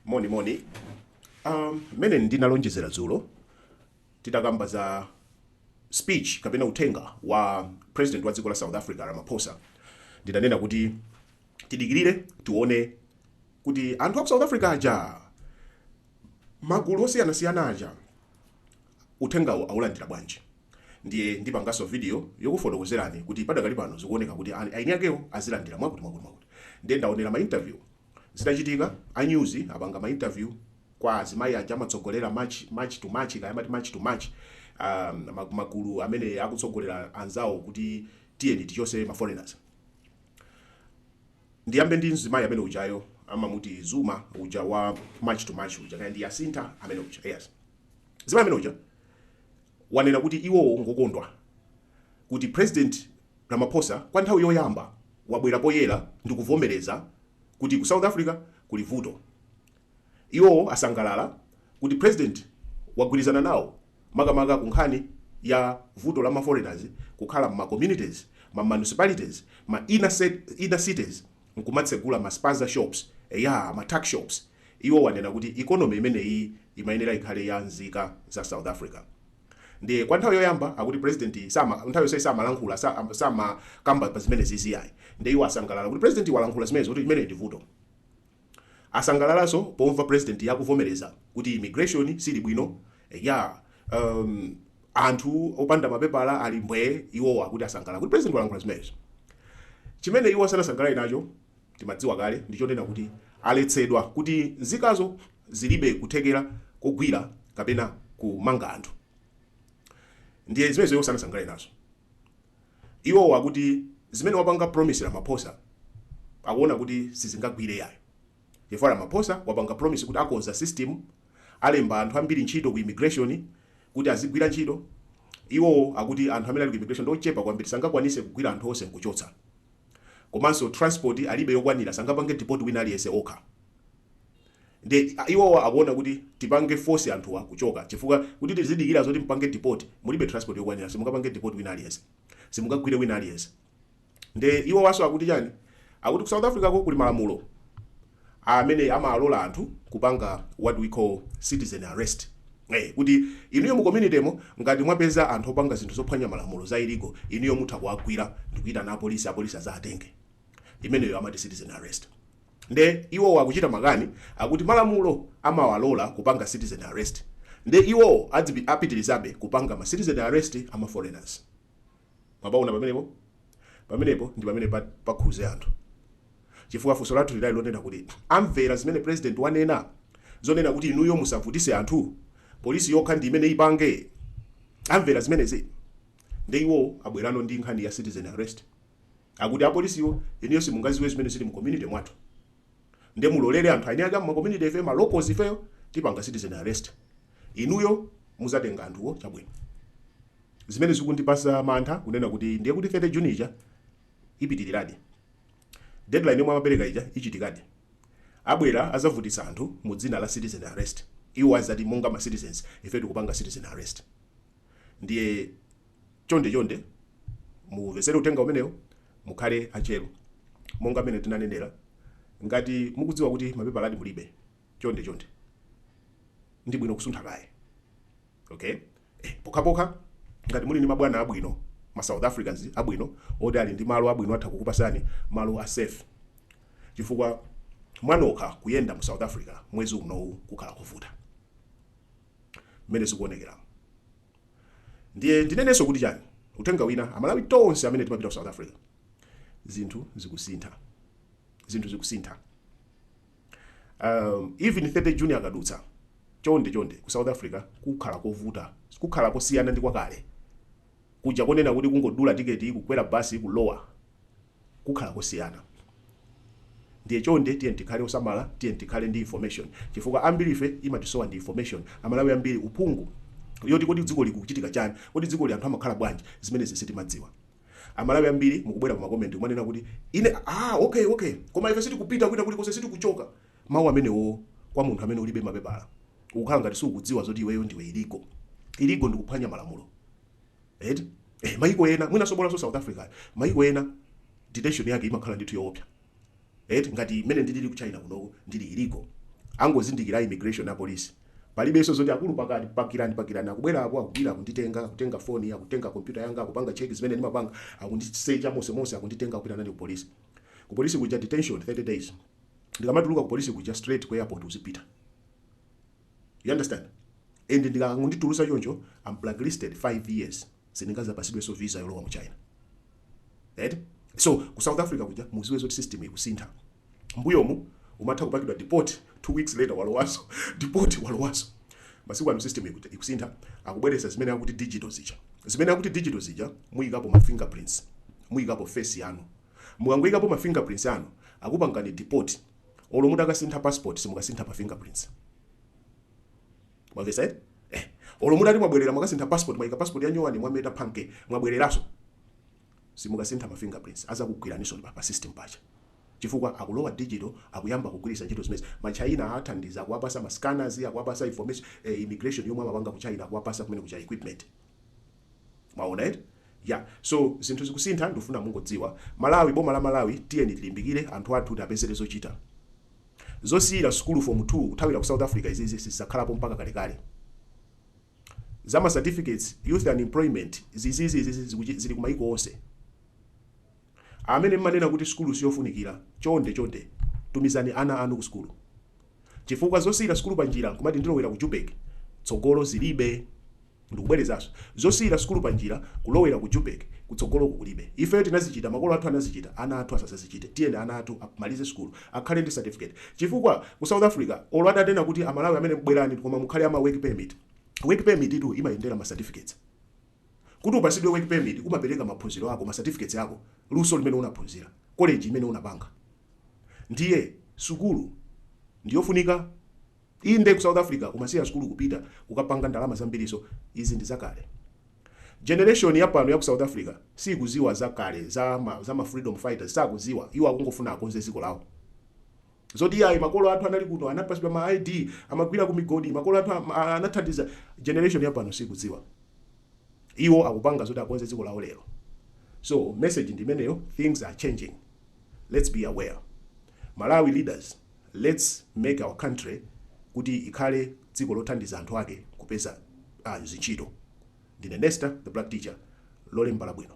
Moni. Mene ndinalonjezera dzulo titakamba za speech kapena uthenga wa president wa dziko la South Africa Ramaphosa. Ndidanena kuti tidikirire tuone kuti anthu a South Africa aja magulu osiyanasiyana aja uthengawo aulandira bwanji. Ndiye ndipangaso video yokufotokozerani kuti padakali pano zikuoneka kuti aini akewo azilandira mwakuti. Ndiye ndaonera ma interview zitachitika a news apanga ma interview kwa azimayi aja amatsogolera match to match magulu amene akutsogolera anzawo kuti tiyeni tichose ma foreigners. Ndiyambe ndi mzimayi amene ujayo amamuti Zuma uja wa match to match uja kandi Wasintha amene uja. Yes, zimayi amene uja wanena kuti iwo ngokondwa kuti president Ramaphosa kwa nthawi yoyamba wabwera poyera ndikuvomereza kuti ku South Africa kuli vuto. Iwo asangalala kuti president wagwirizana nawo makamaka ku nkhani ya vuto la ma foreigners kukhala ma communities, ma municipalities, ma inner cities nkumatsegula ma spaza shops, ma tax shops. Iwo wanena kuti economy imeneyi imayenera ikhale ya nzika za South Africa. Ndiye kwa nthawi yoyamba akuti president nthawi yonse samalankhula sama kamba pa zimene ziziyayi. Ndiye iwo asangalala kuti president walankhula zimene zoti imene ndi vuto. Asangalalaso pomva president yakuvomereza kuti immigration sili bwino, anthu opanda mapepala ali mbwe. Iwo akuti asangalala kuti president walankhula zimenezo. Chimene iwo sanasangalale nacho timadziwa kale ndichonena kuti aletsedwa kuti nzikazo zilibe kuthekera kugwira kapena kumanga anthu. Ndiye zimenezo iwo sanasangalale nazo. Iwo akuti zimene wapanga promise Ramaphosa akuona kuti sizingagwire yayo. Chifukwa Ramaphosa wapanga promise kuti akonza system alemba anthu ambiri ntchito ku immigration kuti azigwira ntchito. Iwo akuti anthu amene ali ku immigration ndochepa kwambiri sangakwanise kugwira anthu onse nkuchotsa. Komanso transport alibe yokwanira sangapange deport wina aliyese okha. Ndiye iwo akuona kuti tipange force anthuwa kuchoka chifukwa kuti tizidikira zoti mpange deport mulibe transport yokwanira simungapange deport wina aliyese, simungagwire wina aliyese. Ndiye iwo waso akuti chani? Akuti ku South Africa ko kuli malamulo amene amalola anthu kupanga what we call citizen arrest. Kuti inuyo mu community mo ngati mwapeza anthu opanga zinthu zophwanya malamulo za illegal, inuyo mutha kuagwira ndikuita na apolisi azatenge. Imeneyo amati citizen arrest. Nde iwo wakuchita makani akuti malamulo amawalola kupanga citizen arrest. Nde iwo apitirizabe kupanga ma citizen arrest ama foreigners. Mabaona pamenepo ndi pamene pakhuze anthu. Chifukwa funso lathu lilali lonena kuti amvera zimene president wanena zonena kuti inuyo musavutise anthu, polisi yokha ndi imene ipange. Amvera zimenezi. Nde iwo abwerano ndi nkhani ya citizen arrest. Akuti apolisiwo inuyo simungaziwe zimene zili mu community mwathu. Nde mulolere anthu aine aga mu community efe ma locals ifeyo tipanga citizen arrest. Inuyo muzatenga anthuwo chabwino. Zimene zikundipasa mantha kunena kuti ndiye kuti 30 June ija ipitiriradi. Deadline yomwe amapereka ija ichitikadi. Abwera azavutisa anthu mu dzina la citizen arrest. Iwo azati monga ma citizens ife tikupanga citizen arrest. Ndiye chonde muvesere utenga umenewo mukhale achero. Monga mene tinanenera ngati mukudziwa kuti mapepala adi mulibe chonde ndi bwino kusuntha kaye. Okay? Pokapoka ngati muli ndi mabwana abwino, ma South Africans abwino odi ali ndi malo abwino atha kukupasani malo a safe. Chifukwa mwanokha kuyenda mu South Africa mwezi unowu kukhala kuvuta. Mene zikuonekera. Ndiye ndinenenso kuti chani? Utenga wina amalawi tonse amene timapita ku South Africa. Zinthu zikusintha. Even 30 June akadutsa chonde ku South Africa kukhala kovuta, kukhala kosiyana ndi kwakale. Kuja konena kuti kungodula tiketi kukwera basi kulowa kukhala kosiyana. Ndiye chonde tiye tikhale osamala, tiye tikhale ndi information. Chifukwa ambiri ife imatisowa ndi information. Amalawi ambiri uphungu yoti kodi dziko likuchitika chani, kodi dziko li anthu amakhala bwanji, zimene zisiti madziwa. Amalawi ambiri mukubwera pa comment umanena kuti ine okay koma ife siti kupita kuita kuli konse siti kuchoka. Mawu amenewo kwa munthu amene ulibe mapepala ukhala ngati sukudziwa zoti iweyo ndiwe iligo ndikuphwanya malamulo. Maiko ena mwina sobola so South Africa, maiko ena detention yake imakhala ndithu yoopsa. Ngati mene ndili ku China kuno ndili iligo angozindikira immigration na police palibenso zoti akulu pakirani akubwera apo akubwira kutenga phone akutenga computer yanga akupanga check zimene ndimapanga akundisecha mose akunditenga kupita nani ku police kuja detention 30 days ndikamatuluka ku police kuja straight ku airport uzipita. You understand? And ndikangunditulusa choncho I'm blacklisted 5 years sindingaza pasidwe so visa yolowa mu China. Right? So ku South Africa kuja muziwe zoti system ikusintha. Mbuyomu umatha kupakidwa deport 2 weeks later walowaso deport walowaso. Masiku ano system ikusintha akubweresa zimene akuti digital zija. Zimene akuti digital zija muyikapo ma fingerprints, muyikapo face yanu. Mukangoyikapo ma fingerprints yanu akupangani deport. Olo muda kasintha passport simukasintha pa fingerprints. Mwavesa olo muda mwabwerera mwakasintha passport mwayika passport yanyoani mwameta panke mwabwereraso simukasintha ma fingerprints aza kugwiraniso pa system pacha. Chifukwa akulowa digital akuyamba kugwirisa ntchito zimene ma China athandiza kuwapasa ma scanners akuwapasa information immigration yomwe amapanga ku China akuwapasa kumene kucha equipment. Mwaona yeah, so zinthu zikusintha ndifuna mungodziwa Malawi boma la Malawi tiyeni tilimbikire anthu athu tapezere zochita zosiyira school form 2 kuthawira ku South Africa izi sisakhalapo mpaka kalekale. Zama certificates youth unemployment zili kumaiko onse amene mmanena kuti skulu siyofunikira chonde tumizani ana anu ku skulu. Chifukwa zosiyira skulu panjira kumati ndilowera ku Joburg tsogolo zilibe ndikubwerezaso zosiyira skulu panjira kulowera ku Joburg kutsogolo kulibe. Ife tinazichita makolo athu anazichita ana athu asazichite tiyende ana athu amalize skulu akhale ndi certificate. Chifukwa ku South Africa olo adanena kuti amalawi amene kubwerani koma mukhale ama work permit itu imayendera ma certificates. Kuti upasidwe work permit kumapereka maphunziro ako ma certificates yako luso limene unaphunzira college imene unapanga. Ndiye sukulu ndiyofunika inde ku South Africa kumasiya sukulu kupita ukapanga ndalama zambiriso izi ndi zakale. Generation yapano ya ku South Africa si kuziwa zakale za ma freedom fighters sakuziwa iwo akungofuna akonze ziko lawo. Zoti yayi makolo athu anali kuno anapasidwa ma ID amagwira ku migodi makolo athu anathandiza. Generation yapano si kuziwa iwo akupanga zoti akonze ziko lawo lero. So message ndimeneyo, things are changing, let's be aware. Malawi leaders, let's make our country kuti ikhale dziko lothandiza anthu ake kupeza zinchito. Ndine Nesta the Black Teacher, lole mbala bwino.